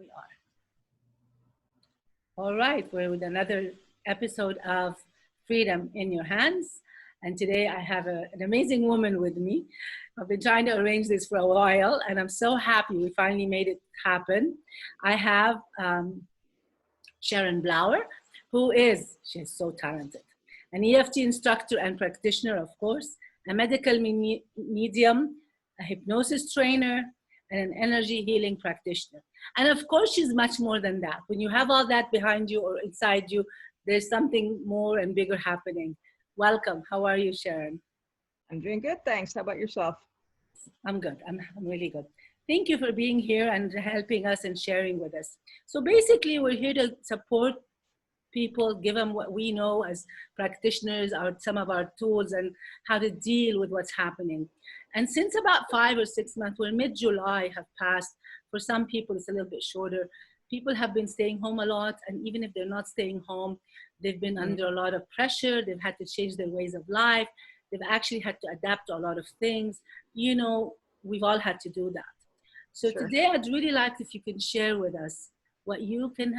we are. All right, we're with another episode of Freedom in Your Hands. And today I have an amazing woman with me. I've been trying to arrange this for a while, and I'm so happy we finally made it happen. I have Sharon Blauer, she's so talented, an EFT instructor and practitioner, of course, a medical medium, a hypnosis trainer, and an energy healing practitioner. And of course, she's much more than that. When you have all that behind you or inside you, there's something more and bigger happening. Welcome. How are you, Sharon? I'm doing good, thanks. How about yourself? I'm good. I'm really good. Thank you for being here and helping us and sharing with us. So basically, we're here to support people, give them what we know as practitioners, some of our tools and how to deal with what's happening. And since about 5 or 6 months, we're mid-July have passed. For some people, it's a little bit shorter. People have been staying home a lot, and even if they're not staying home, they've been under a lot of pressure. They've had to change their ways of life. They've actually had to adapt to a lot of things. You know, we've all had to do that. So today, I'd really like if you can share with us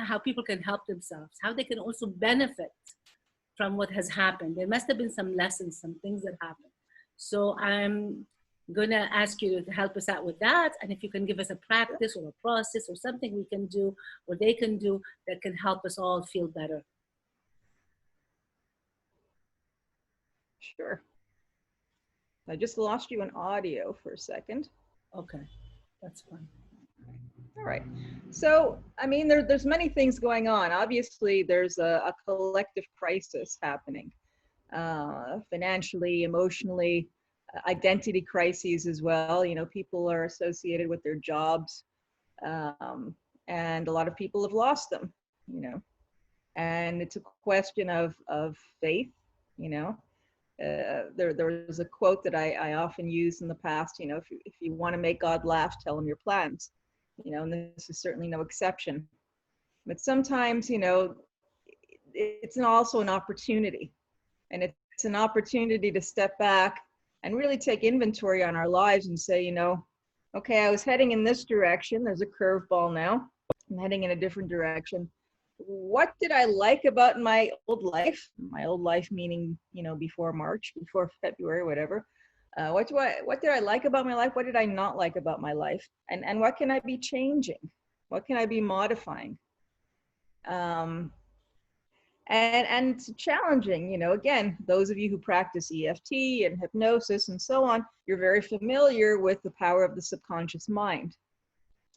how people can help themselves, how they can also benefit from what has happened. There must have been some lessons, some things that happened. So I'm gonna ask you to help us out with that. And if you can give us a practice or a process or something we can do or they can do that can help us all feel better. Sure. I just lost you in audio for a second. Okay, that's fine. All right. So, I mean, there's many things going on. Obviously, there's a collective crisis happening, financially, emotionally, identity crises as well. You know, people are associated with their jobs, and a lot of people have lost them, you know, and it's a question of faith, you know. There was a quote that I often use in the past, you know, if you want to make God laugh, tell him your plans, you know, and this is certainly no exception. But sometimes, you know, it's also an opportunity, and it's an opportunity to step back and really take inventory on our lives and say, you know, okay, I was heading in this direction. There's a curveball now. I'm heading in a different direction. What did I like about my old life? My old life meaning, you know, before March, before February, whatever. What did I like about my life? What did I not like about my life? And what can I be changing? What can I be modifying? And it's challenging, you know, again, those of you who practice EFT and hypnosis and so on, you're very familiar with the power of the subconscious mind.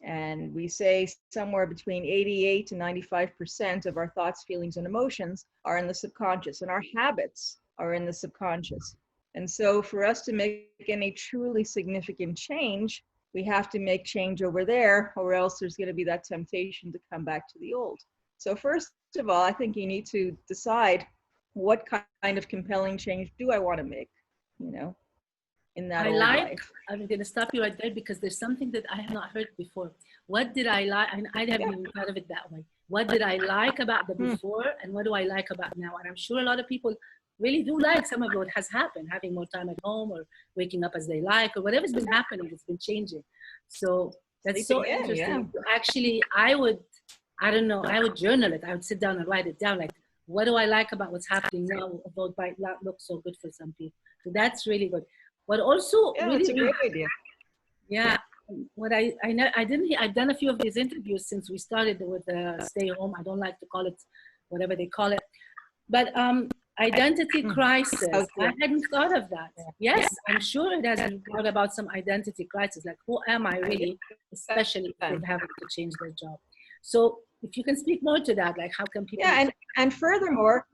And we say somewhere between 88 to 95% of our thoughts, feelings, and emotions are in the subconscious, and our habits are in the subconscious. And so for us to make any truly significant change, we have to make change over there, or else there's going to be that temptation to come back to the old. So first of all, I think you need to decide what kind of compelling change do I want to make, you know, in that old life. I'm going to stop you right there because there's something that I have not heard before. What did I like? And I haven't even thought of it that way. What did I like about the before and what do I like about now? And I'm sure a lot of people really do like some of what has happened, having more time at home or waking up as they like or whatever's been happening, it's been changing. So that's so interesting. Actually, I would journal it. I would sit down and write it down. Like, what do I like about what's happening now? Although it might not look so good for some people. So that's really good. But also, it's a great idea. Yeah. What I've done a few of these interviews since we started with stay home. I don't like to call it whatever they call it, but identity crisis. I hadn't thought of that. Yes, I'm sure it has thought about some identity crisis, like who am I really, especially if they're having to change their job. So if you can speak more to that, like how can people? Yeah, and furthermore,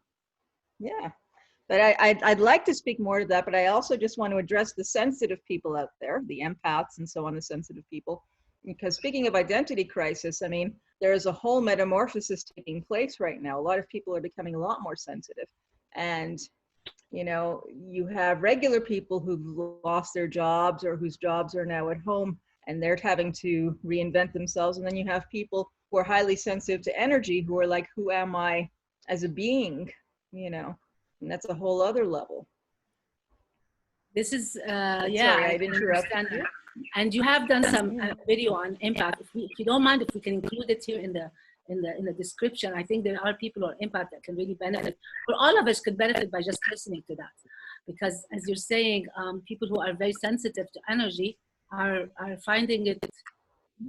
but I'd like to speak more to that, but I also just want to address the sensitive people out there, the empaths and so on, the sensitive people. Because speaking of identity crisis, I mean, there's a whole metamorphosis taking place right now. A lot of people are becoming a lot more sensitive. And, you know, you have regular people who've lost their jobs or whose jobs are now at home and they're having to reinvent themselves. And then you have people who are highly sensitive to energy who are like, who am I as a being, you know? And that's a whole other level. This is, Sorry, I didn't interrupt you. And you have done some video on empath. If you don't mind, if we can include it here in the description, I think there are people who are empath that can really benefit, or all of us could benefit by just listening to that. Because as you're saying, people who are very sensitive to energy are finding it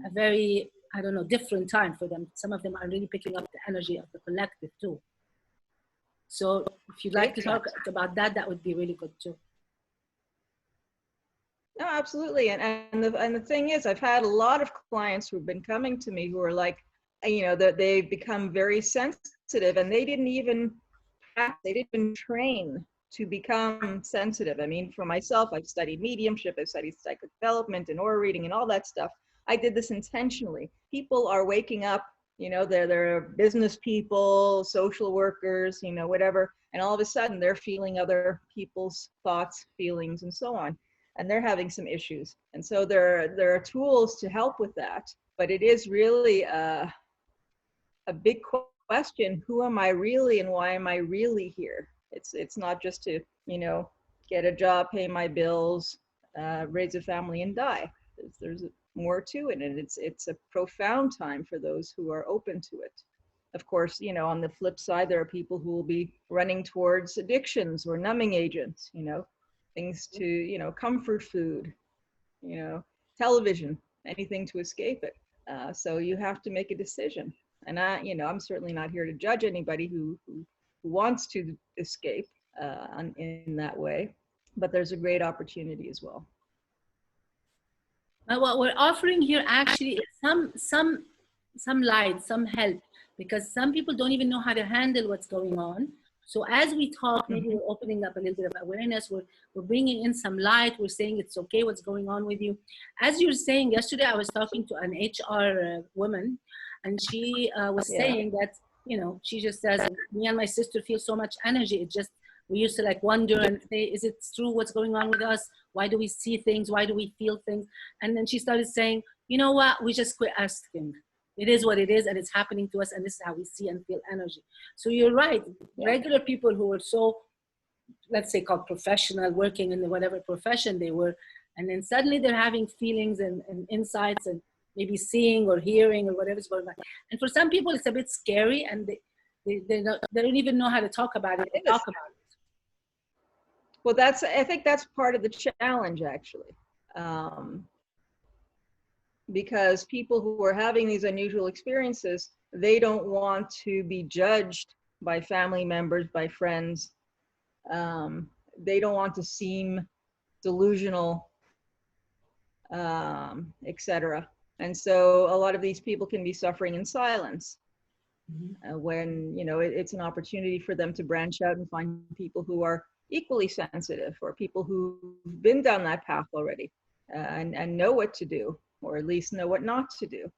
a very, I don't know, different time for them. Some of them are really picking up the energy of the collective too. So if you'd like to talk about that, that would be really good too. No, absolutely. And the thing is, I've had a lot of clients who've been coming to me who are like, you know, that they've become very sensitive, and they didn't even train to become sensitive. I mean, for myself, I've studied mediumship, I've studied psychic development and aura reading and all that stuff. I did this intentionally. People are waking up, you know, they're business people, social workers, you know, whatever, and all of a sudden they're feeling other people's thoughts, feelings, and so on, and they're having some issues. And so there are tools to help with that, but it is really a big question: who am I really, and why am I really here? It's not just to, you know, get a job, pay my bills, raise a family, and die. There's more to it, and it's a profound time for those who are open to it. Of course, you know, on the flip side, there are people who will be running towards addictions or numbing agents, you know, things to, you know, comfort food, you know, television, anything to escape it. So you have to make a decision. And you know, I'm certainly not here to judge anybody who wants to escape in that way, but there's a great opportunity as well. What we're offering here actually is some light, some help, because some people don't even know how to handle what's going on. So as we talk, maybe we're opening up a little bit of awareness. We're bringing in some light. We're saying it's okay what's going on with you. As you're saying, yesterday I was talking to an HR woman, and she was saying that, you know, she just says, me and my sister feel so much energy. It just, we used to like wonder and say, is it true what's going on with us? Why do we see things? Why do we feel things? And then she started saying, you know what, we just quit asking. It is what it is, and it's happening to us, and this is how we see and feel energy. So you're right. Regular people who are so, let's say, called professional, working in whatever profession they were, and then suddenly they're having feelings and insights and maybe seeing or hearing or whatever's going on. And for some people, it's a bit scary, and they don't even know how to talk about it. Well, I think that's part of the challenge, actually. Because people who are having these unusual experiences, they don't want to be judged by family members, by friends. They don't want to seem delusional, etc. And so a lot of these people can be suffering in silence. When, you know, it's an opportunity for them to branch out and find people who are equally sensitive, or people who've been down that path already, and know what to do, or at least know what not to do.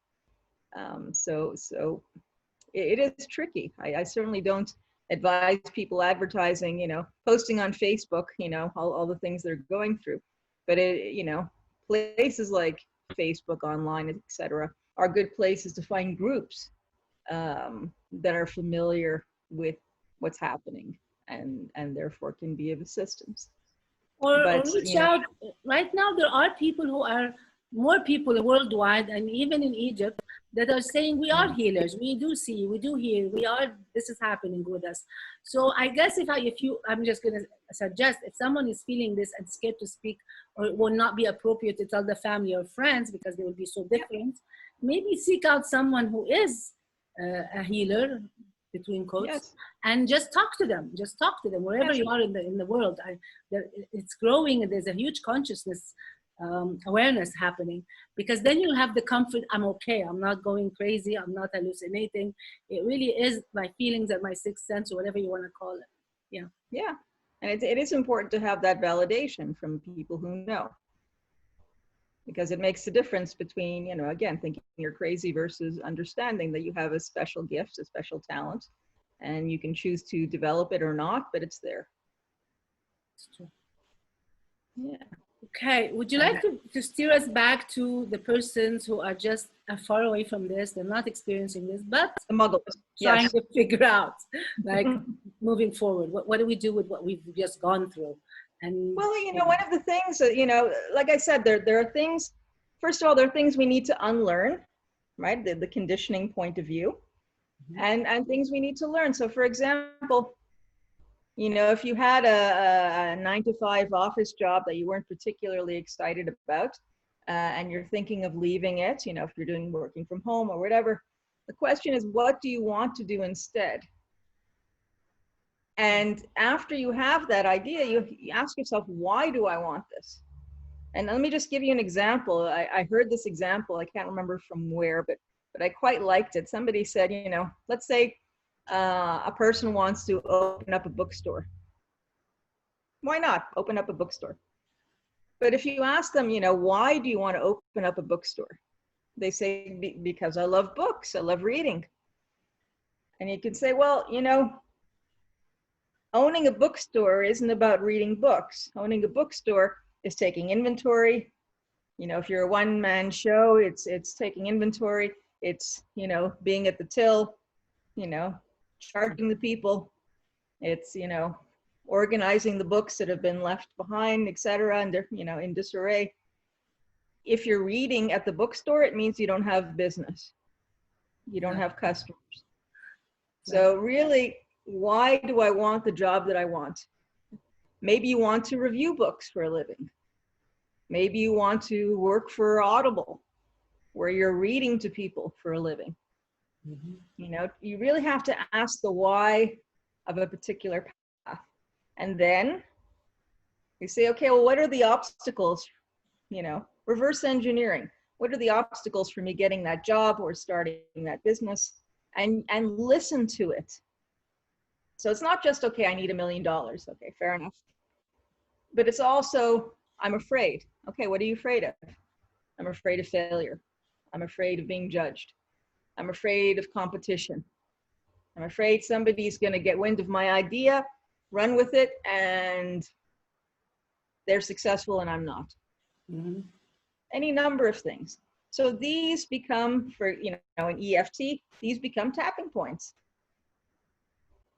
So it is tricky. I certainly don't advise people advertising, you know, posting on Facebook, you know, all the things they're going through. But you know, places like Facebook, online, etc., are good places to find groups that are familiar with what's happening, and therefore can be of assistance. Or reach out. Right now, there are people who are, more people worldwide, and even in Egypt, that are saying we are healers. We do see, we do hear, this is happening with us. So I guess I'm just going to suggest, if someone is feeling this and scared to speak, or it will not be appropriate to tell the family or friends because they will be so different, maybe seek out someone who is a healer, between quotes, and just talk to them. Just talk to them wherever you are in the world. It's growing, and there's a huge consciousness awareness happening, because then you'll have the comfort, I'm okay, I'm not going crazy, I'm not hallucinating. It really is my feelings and my sixth sense, or whatever you want to call it. Yeah, and it is important to have that validation from people who know, because it makes a difference between, you know, again, thinking you're crazy versus understanding that you have a special gift, a special talent, and you can choose to develop it or not, but it's there. It's true. Yeah. Okay, would you like to steer us back to the persons who are just far away from this, they're not experiencing this, but the muggles, trying to figure out, like, moving forward, what do we do with what we've just gone through? And well, you know, one of the things that, you know, like I said, there are things first of all, there are things we need to unlearn, right? The conditioning point of view, and things we need to learn. So for example, you know, if you had a 9-to-5 office job that you weren't particularly excited about, and you're thinking of leaving it, you know, if you're doing working from home or whatever, the question is, what do you want to do instead? And after you have that idea, you ask yourself, why do I want this? And let me just give you an example. I heard this example, I can't remember from where, but I quite liked it. Somebody said, you know, let's say a person wants to open up a bookstore. Why not open up a bookstore? But if you ask them, you know, why do you want to open up a bookstore? They say, because I love books, I love reading. And you can say, well, you know, owning a bookstore isn't about reading books. Owning a bookstore is taking inventory. You know, if you're a one-man show, it's taking inventory. It's, you know, being at the till, you know, charging the people. It's, you know, organizing the books that have been left behind, etc., and they're, you know, in disarray. If you're reading at the bookstore, it means you don't have business. You don't have customers. So really, why do I want the job that I want? Maybe you want to review books for a living. Maybe you want to work for Audible, where you're reading to people for a living. You know, you really have to ask the why of a particular path. And then you say, okay, well, what are the obstacles? You know, reverse engineering. What are the obstacles for me getting that job or starting that business? And listen to it. So it's not just, okay, I need $1 million. Okay, fair enough. But it's also, I'm afraid. Okay, what are you afraid of? I'm afraid of failure. I'm afraid of being judged. I'm afraid of competition. I'm afraid somebody's going to get wind of my idea, run with it, and they're successful and I'm not. Any number of things. So these become, for, you know, in EFT, these become tapping points.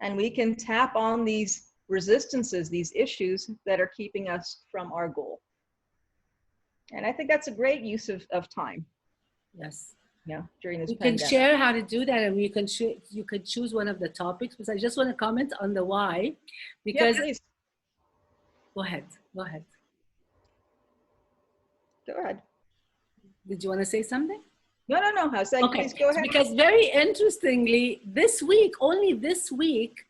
And we can tap on these resistances, these issues that are keeping us from our goal. And I think that's a great use of time. Yes. You know, during this pandemic. Can share how to do that, and you could choose one of the topics, because I just want to comment on the why, because Go ahead. Go ahead. Did you want to say something? No. I was saying, okay, please go ahead. Because very interestingly, only this week,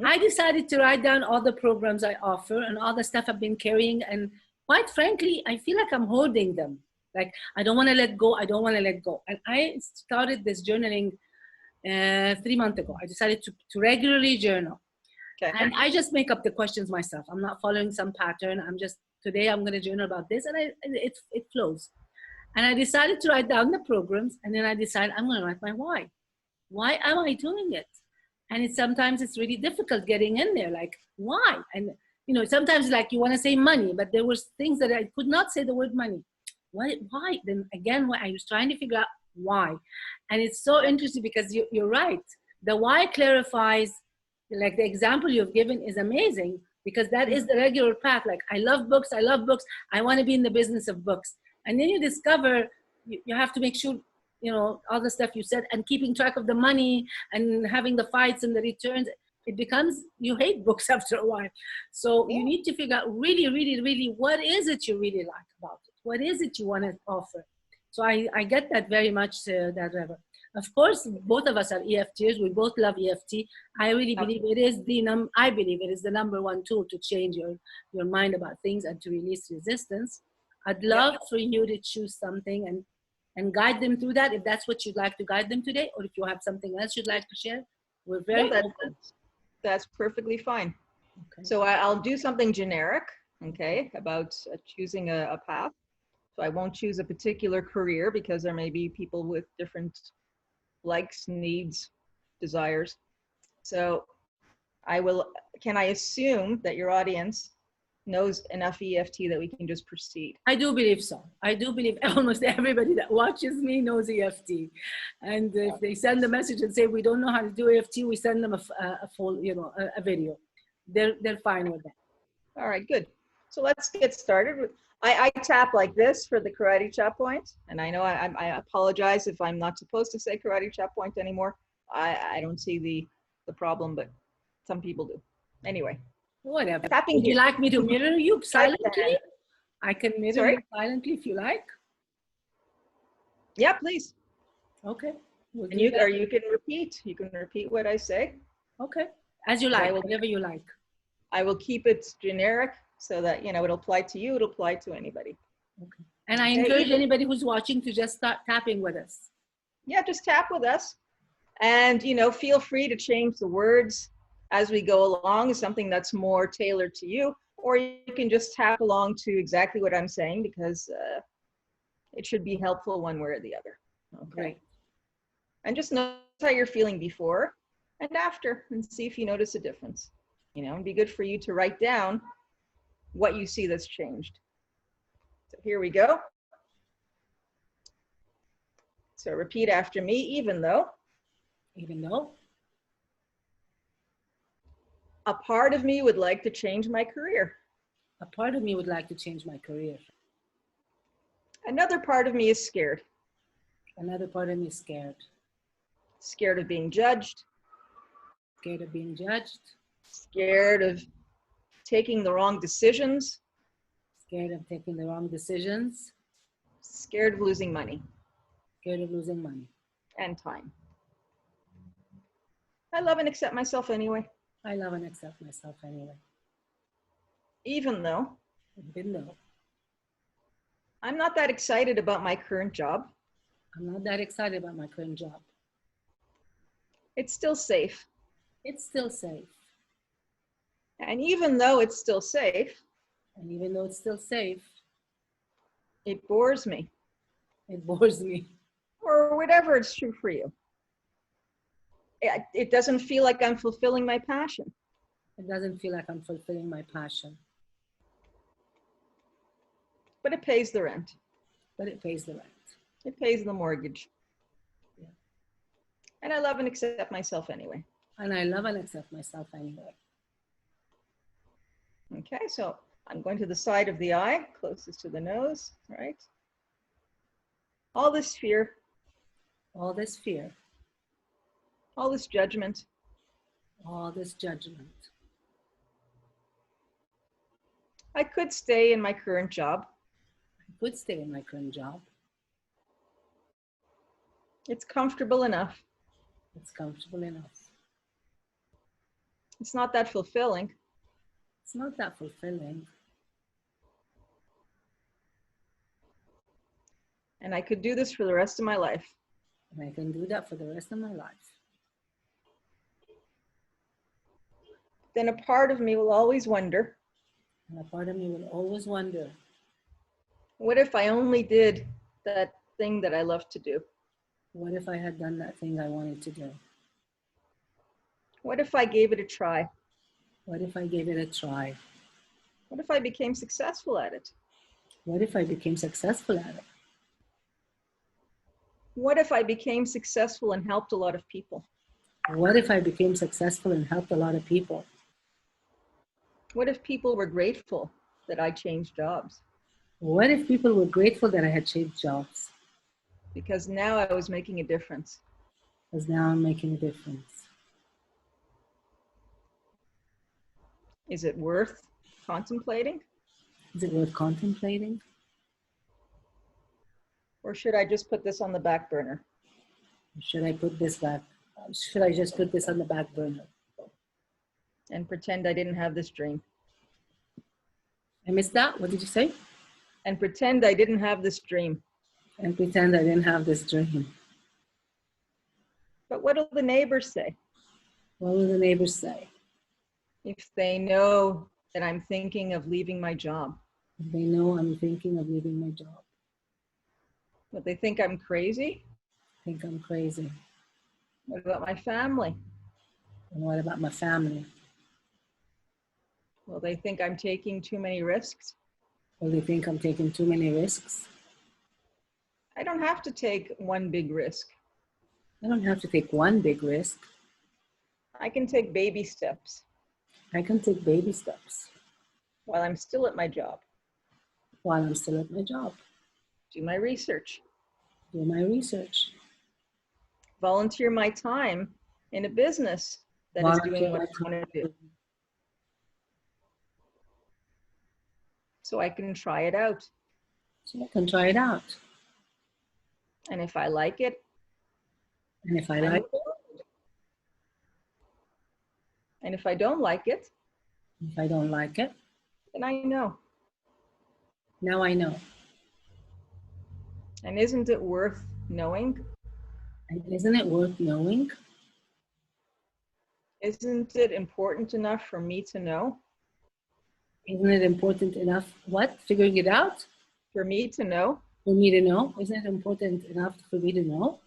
I decided to write down all the programs I offer and all the stuff I've been carrying. And quite frankly, I feel like I'm holding them. Like, I don't want to let go. And I started this journaling 3 months ago. I decided to regularly journal. Okay. And I just make up the questions myself. I'm not following some pattern. Today I'm going to journal about this, and it flows. And I decided to write down the programs, and then I decided I'm going to write my why. Why am I doing it? And sometimes it's really difficult getting in there, like, why? And, you know, sometimes like you want to say money, but there was things that I could not say the word money. Why? Then again, I was trying to figure out why. And it's so interesting because you're right. The why clarifies, like the example you've given is amazing, because that is the regular path. Like, I love books. I want to be in the business of books. And then you discover you have to make sure, you know, all the stuff you said, and keeping track of the money and having the fights and the returns. It becomes, you hate books after a while. So you need to figure out really, really, really, what is it you really like about it? What is it you want to offer? So I get that very much, that Reverend. Of course, both of us are EFTers. We both love EFT. I really believe it is the number one tool to change your mind about things and to release resistance. I'd love for you to choose something and guide them through that, if that's what you'd like to guide them today, or if you have something else you'd like to share. We're very open. That's perfectly fine. Okay. So I'll do something generic, okay, about choosing a path. So I won't choose a particular career, because there may be people with different likes, needs, desires. So can I assume that your audience knows enough EFT that we can just proceed? I do believe so. I do believe almost everybody that watches me knows EFT. And if they send a message and say, we don't know how to do EFT, we send them a full, you know, a video. They're fine with that. All right, good. So let's get started. I tap like this for the karate chop point. And I know I apologize if I'm not supposed to say karate chop point anymore. I don't see the problem, but some people do. Anyway. Whatever. Tapping Would you here. like me to mirror you silently? I can mirror Sorry? you silently if you like. Yeah, please. Okay. We'll And do that. you can repeat. You can repeat what I say. Okay. As you like, whatever you like. I will keep it generic so that, you know, it'll apply to you, it'll apply to anybody. Okay. And I encourage anybody who's watching to just start tapping with us. Yeah, just tap with us. And, you know, feel free to change the words as we go along, something that's more tailored to you, or you can just tap along to exactly what I'm saying, because it should be helpful one way or the other. Okay. Great. And just notice how you're feeling before and after, and see if you notice a difference. You know, it'd be good for you to write down what you see that's changed. So here we go. So repeat after me, even though. Even though. A part of me would like to change my career. A part of me would like to change my career. Another part of me is scared. Another part of me is scared. Scared of being judged. Scared of being judged. Scared of taking the wrong decisions. Scared of taking the wrong decisions. Scared of losing money. Scared of losing money. And time. I love and accept myself anyway. I love and accept myself anyway. Even though I'm not that excited about my current job. I'm not that excited about my current job. It's still safe. It's still safe. And even though it's still safe, it bores me. It bores me. Or whatever it's true for you. It doesn't feel like I'm fulfilling my passion. It doesn't feel like I'm fulfilling my passion. But it pays the rent. But it pays the rent. It pays the mortgage. Yeah. And I love and accept myself anyway. And I love and accept myself anyway. Okay, so I'm going to the side of the eye, closest to the nose, right? All this fear. All this fear. All this judgment. All this judgment. I could stay in my current job. I could stay in my current job. It's comfortable enough. It's comfortable enough. It's not that fulfilling. It's not that fulfilling. And I could do this for the rest of my life. And I can do that for the rest of my life. Then a part of me will always wonder. And a part of me will always wonder. What if I only did that thing that I love to do? What if I had done that thing I wanted to do? What if I gave it a try? What if I gave it a try? What if I became successful at it? What if I became successful at it? What if I became successful and helped a lot of people? What if I became successful and helped a lot of people? What if people were grateful that I changed jobs? What if people were grateful that I had changed jobs? Because now I was making a difference. Because now I'm making a difference. Is it worth contemplating? Is it worth contemplating? Or should I just put this on the back burner? Should I put this back? Should I just put this on the back burner? And pretend I didn't have this dream? I missed that. What did you say? And pretend I didn't have this dream. And pretend I didn't have this dream. But what will the neighbors say? What will the neighbors say? If they know that I'm thinking of leaving my job. If they know I'm thinking of leaving my job. But they think I'm crazy? Think I'm crazy. What about my family? And what about my family? Will they think I'm taking too many risks? Will they think I'm taking too many risks? I don't have to take one big risk. I don't have to take one big risk. I can take baby steps. I can take baby steps. While I'm still at my job. while I'm still at my job. Do my research. Do my research. Volunteer my time in a business that is doing what I want to do. So I can try it out. So I can try it out. And if I like it, and if I like it, and if I don't like it, if I don't like it, then I know. Now I know. And isn't it worth knowing? And isn't it worth knowing? Isn't it important enough for me to know? Isn't it important enough? What? Figuring it out? For me to know? For me to know? Isn't it important enough for me to know?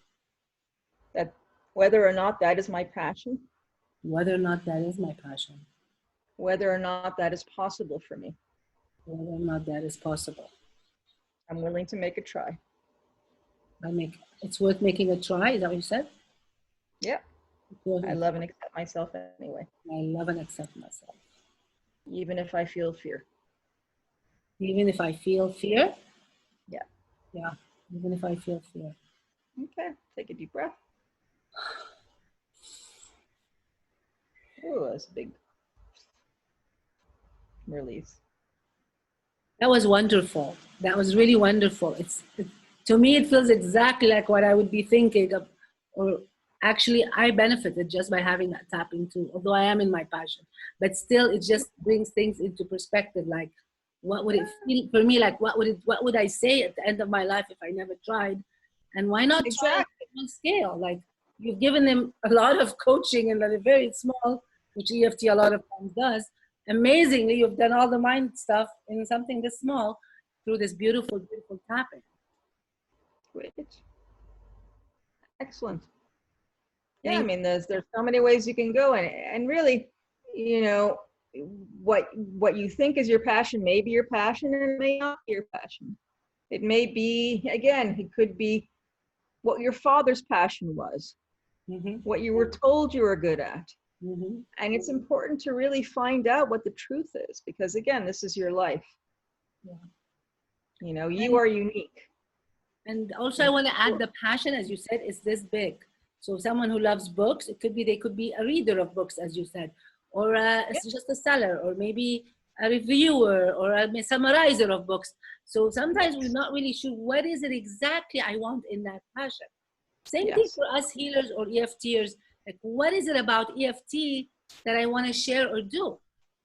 That whether or not that is my passion? Whether or not that is my passion. Whether or not that is possible for me. Whether or not that is possible. I'm willing to make a try. It's worth making a try, is that what you said? Yep. I love and accept myself anyway. I love and accept myself. Even if I feel fear. Even if I feel fear? Yeah. Yeah, even if I feel fear. Okay, take a deep breath. Oh, that's a big release. That was wonderful. That was really wonderful. To me, it feels exactly like what I would be thinking of, or actually I benefited just by having that tapping too, although I am in my passion, but still it just brings things into perspective. Like, what would it feel for me? Like, what would I say at the end of my life if I never tried? And why not try it on scale? Like, you've given them a lot of coaching and a very small, which EFT a lot of times does. Amazingly, you've done all the mind stuff in something this small through this beautiful, beautiful tapping. Great. Excellent. Yeah, I mean, there's so many ways you can go, and really, you know, what you think is your passion may be your passion, and it may not be your passion. It may be, again, it could be what your father's passion was, what you were told you were good at. And it's important to really find out what the truth is, because again, this is your life. Yeah. You know, you are unique. And also I want to add the passion, as you said, is this big. So someone who loves books, they could be a reader of books, as you said, or just a seller, or maybe a reviewer, or a summarizer of books. So sometimes we're not really sure what is it exactly I want in that passion. Same thing for us healers or EFTers. Like, what is it about EFT that I want to share or do?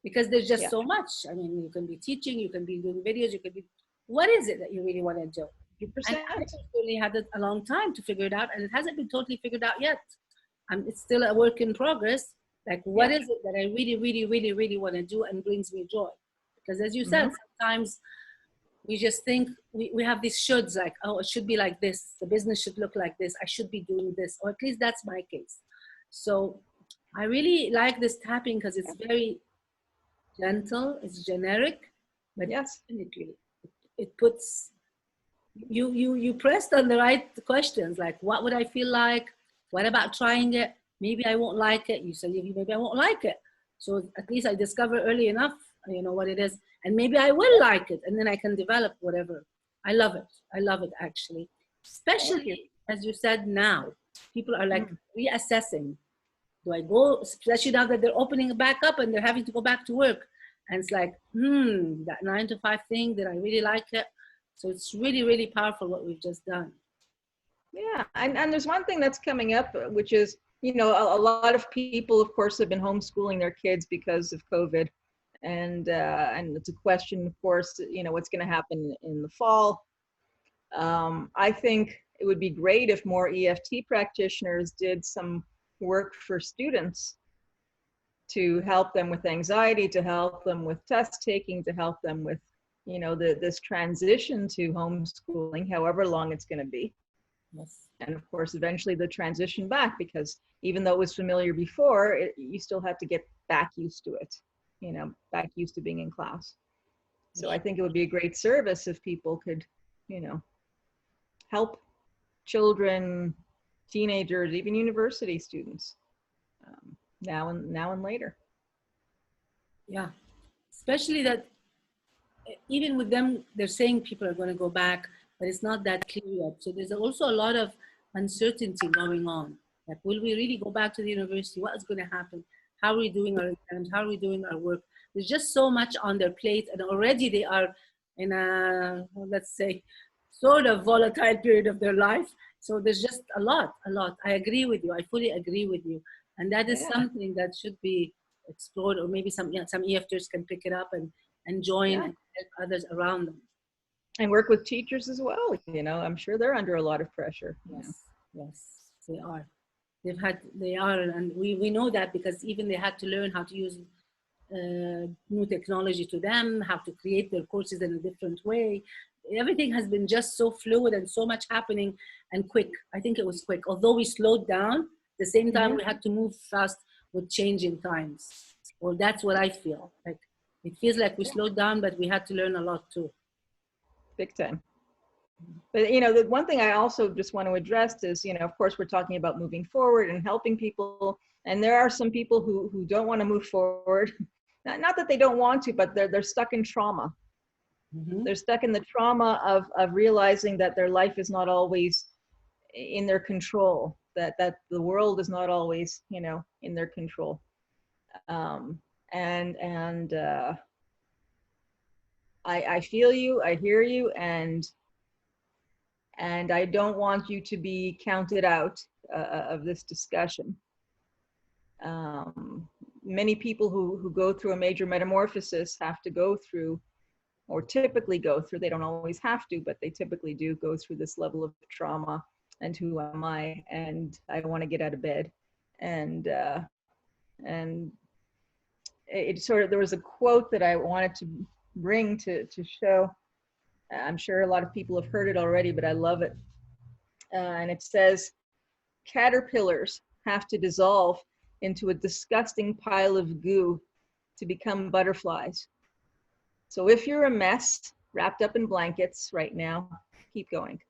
Because there's just so much. I mean, you can be teaching, you can be doing videos, what is it that you really want to do? 100%. And I really had a long time to figure it out, and it hasn't been totally figured out yet. It's still a work in progress. Like, what is it that I really, really, really, really want to do and brings me joy? Because as you said, sometimes we just think we have these shoulds, like, oh, it should be like this. The business should look like this. I should be doing this, or at least that's my case. So I really like this tapping because it's very gentle, it's generic, but definitely it puts, you pressed on the right questions, like, what would I feel like? What about trying it? Maybe I won't like it. You said maybe I won't like it. So at least I discover early enough, you know, what it is. And maybe I will like it, and then I can develop whatever. I love it. I love it, actually. Especially, as you said, now. People are like reassessing. Do I go, especially now that they're opening back up and they're having to go back to work. And it's like, that 9 to 5 thing, did I really like it? So it's really, really powerful what we've just done. Yeah, and there's one thing that's coming up, which is, you know, a lot of people, of course, have been homeschooling their kids because of COVID. And it's a question, of course, you know, what's going to happen in the fall. I think it would be great if more EFT practitioners did some work for students to help them with anxiety, to help them with test taking, to help them with, you know, this transition to homeschooling, however long it's going to be. Yes. And of course, eventually the transition back, because even though it was familiar before, you still have to get back used to it, you know, back used to being in class. So I think it would be a great service if people could, you know, help children, teenagers, even university students, now and later. Yeah, especially that even with them, they're saying people are going to go back, but it's not that clear yet. So there's also a lot of uncertainty going on. Like, will we really go back to the university? What is going to happen? How are we doing our exams? How are we doing our work? There's just so much on their plate, and already they are in a, well, let's say, sort of volatile period of their life. So there's just a lot, a lot. I agree with you. I fully agree with you. And that is Yeah. something that should be explored, or maybe some, yeah, some EFTers can pick it up and join Yeah. and help others around them. And work with teachers as well. You know, I'm sure they're under a lot of pressure. Yes, yes, they are. They are, and we know that because even they had to learn how to use new technology to them, how to create their courses in a different way. Everything has been just so fluid and so much happening and quick. I think it was quick. Although we slowed down, at the same time we had to move fast with changing times. Well, that's what I feel. Like, it feels like we slowed down, but we had to learn a lot too. Big time. But, you know, the one thing I also just want to address is, you know, of course, we're talking about moving forward and helping people. And there are some people who don't want to move forward. Not that they don't want to, but they're stuck in trauma. Mm-hmm. They're stuck in the trauma of realizing that their life is not always in their control, that the world is not always, you know, in their control. I feel you, I hear you, and I don't want you to be counted out of this discussion. Many people who go through a major metamorphosis have to go through, or typically go through, they don't always have to, but they typically do go through this level of trauma. And who am I? And I want to get out of bed. And it sort of, there was a quote that I wanted to bring to show. I'm sure a lot of people have heard it already, but I love it. And it says, caterpillars have to dissolve into a disgusting pile of goo to become butterflies. So if you're a mess wrapped up in blankets right now, keep going.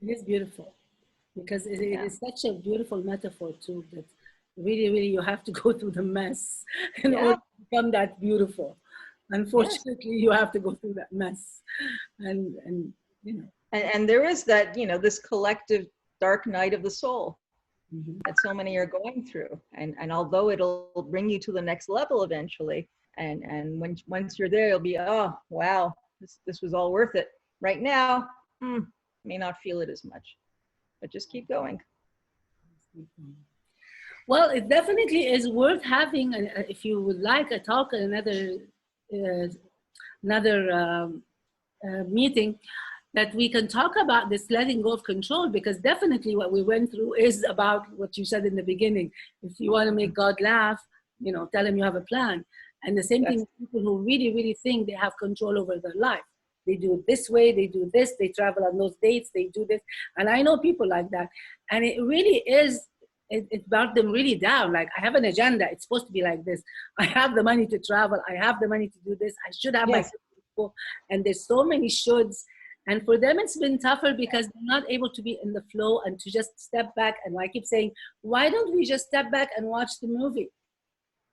It is beautiful, because it is such a beautiful metaphor too, that really, really you have to go through the mess in order to become that beautiful. Unfortunately, you have to go through that mess. And you know. And there is that, you know, this collective dark night of the soul that so many are going through. And although it'll bring you to the next level eventually, and once you're there, you'll be, oh, wow, this was all worth it. Right now, may not feel it as much, but just keep going. Well, it definitely is worth having, if you would like a talk, another meeting, that we can talk about this letting go of control, because definitely what we went through is about what you said in the beginning. If you want to make God laugh, you know, tell him you have a plan. And the same thing with people who really, really think they have control over their life. They do it this way, they do this, they travel on those dates, they do this. And I know people like that. And it really is, it brought them really down. Like, I have an agenda, it's supposed to be like this. I have the money to travel, I have the money to do this, I should have my people. And there's so many shoulds. And for them, it's been tougher because they're not able to be in the flow and to just step back. And I keep saying, why don't we just step back and watch the movie?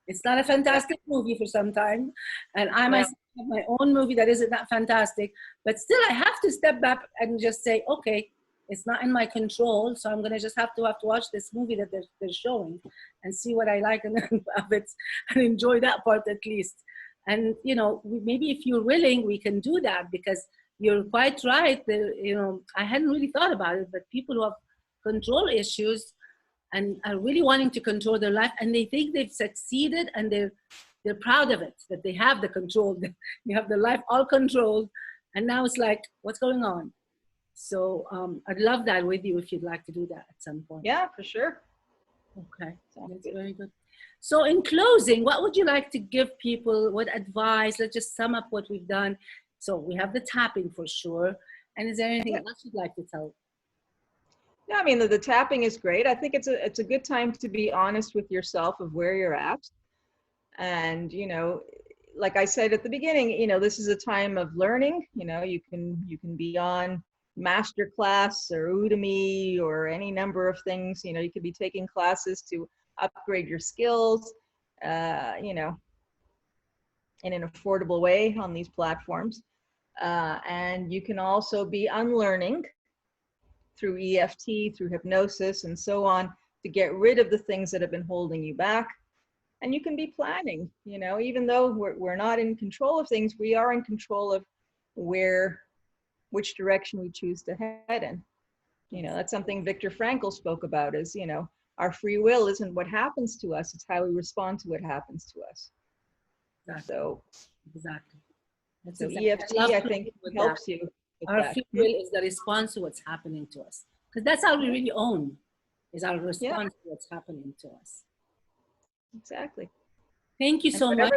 It's not a fantastic movie for some time. And I myself have my own movie that isn't that fantastic. But still, I have to step back and just say, okay, it's not in my control. So I'm going to just have to watch this movie that they're showing and see what I like of it and enjoy that part at least. And, you know, maybe if you're willing, we can do that, because you're quite right. You know, I hadn't really thought about it, but people who have control issues and are really wanting to control their life, and they think they've succeeded, and they're proud of it, that they have the control. You have their life all controlled, and now it's like, what's going on? So I'd love that with you if you'd like to do that at some point. Yeah, for sure. Okay, that's very good. So in closing, what would you like to give people? What advice? Let's just sum up what we've done. So we have the tapping for sure. And is there anything else you'd like to tell? No, I mean, the tapping is great. I think it's a good time to be honest with yourself of where you're at. And, you know, like I said at the beginning, you know, this is a time of learning. You know, you can be on Masterclass or Udemy or any number of things. You know, you could be taking classes to upgrade your skills. You know, in an affordable way on these platforms. And you can also be unlearning through EFT, through hypnosis, and so on, to get rid of the things that have been holding you back. And you can be planning, you know, even though we're not in control of things, we are in control of which direction we choose to head in. You know, that's something Viktor Frankl spoke about, is, you know, our free will isn't what happens to us, it's how we respond to what happens to us. Exactly. So, Exactly. That's so exactly. EFT, I think, helps you with Our that. free will is the response to what's happening to us. Because that's all we really own, is our response to what's happening to us. Exactly. Thank you so much.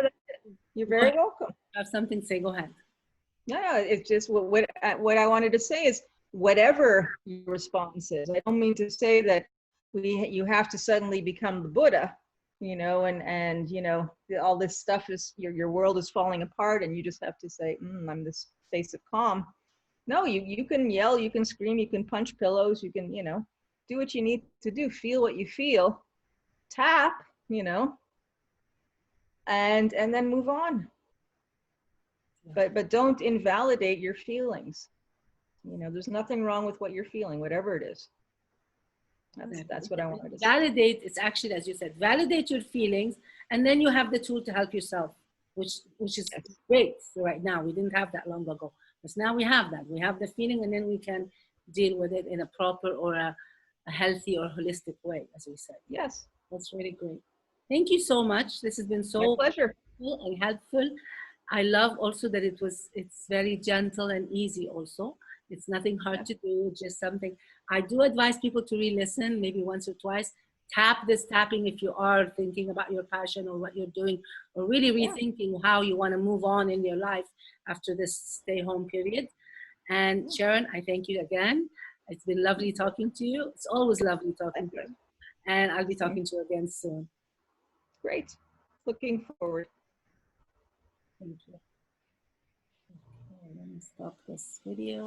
You're very welcome. Have something to say, go ahead. No, it's just what I wanted to say is, whatever your response is, I don't mean to say that you have to suddenly become the Buddha, you know, and you know, all this stuff is, your world is falling apart and you just have to say, I'm this space of calm. No, you can yell, you can scream, you can punch pillows, you can, you know, do what you need to do, feel what you feel, tap, you know, and then move on. But don't invalidate your feelings. You know, there's nothing wrong with what you're feeling, whatever it is. That's what I wanted to say. Validate, it's actually, as you said, validate your feelings, and then you have the tool to help yourself, which is great right now. We didn't have that long ago. But now we have that. We have the feeling, and then we can deal with it in a proper or a healthy or holistic way, as we said. Yes. That's really great. Thank you so much. This has been so my pleasure and helpful. I love also that it's very gentle and easy also. It's nothing hard to do, just something. I do advise people to re-listen maybe once or twice. Tap this tapping if you are thinking about your passion or what you're doing, or really rethinking how you want to move on in your life after this stay home period. And Sharon, I thank you again. It's been lovely talking to you. It's always lovely talking to you. And I'll be talking to you again soon. Great. Looking forward. Thank you. Okay, let me stop this video.